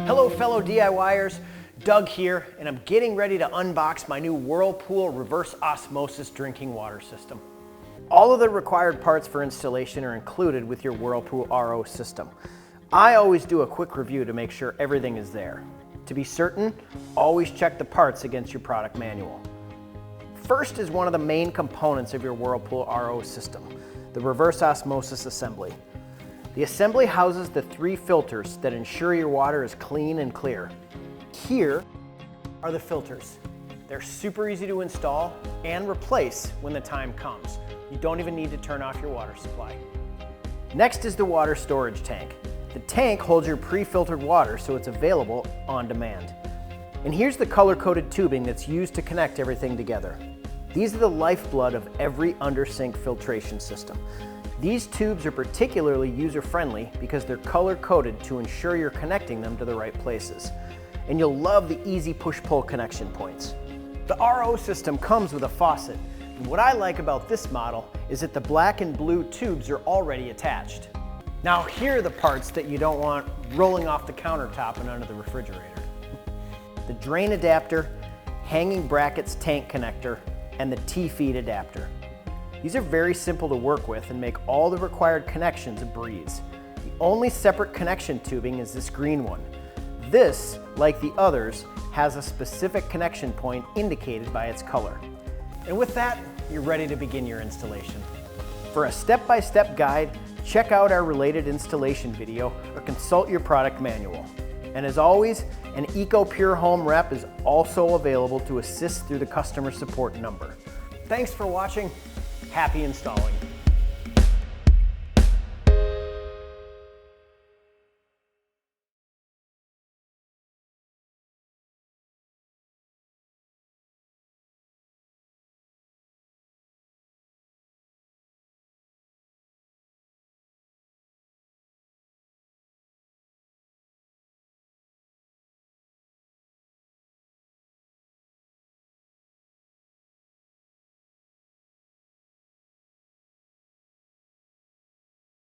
Hello fellow DIYers, Doug here, and I'm getting ready to unbox my new Whirlpool Reverse Osmosis drinking water system. All of the required parts for installation are included with your Whirlpool RO system. I always do a quick review to make sure everything is there. To be certain, always check the parts against your product manual. First is one of the main components of your Whirlpool RO system, the reverse osmosis assembly. The assembly houses the 3 filters that ensure your water is clean and clear. Here are the filters. They're super easy to install and replace when the time comes. You don't even need to turn off your water supply. Next is the water storage tank. The tank holds your pre-filtered water so it's available on demand. And here's the color-coded tubing that's used to connect everything together. These are the lifeblood of every under-sink filtration system. These tubes are particularly user-friendly because they're color-coded to ensure you're connecting them to the right places. And you'll love the easy push-pull connection points. The RO system comes with a faucet, and what I like about this model is that the black and blue tubes are already attached. Now here are the parts that you don't want rolling off the countertop and under the refrigerator. The drain adapter, hanging brackets tank connector, and the T-feed adapter. These are very simple to work with and make all the required connections a breeze. The only separate connection tubing is this green one. This, like the others, has a specific connection point indicated by its color. And with that, you're ready to begin your installation. For a step-by-step guide, check out our related installation video or consult your product manual. And as always, an EcoPure home rep is also available to assist through the customer support number. Thanks for watching. Happy installing.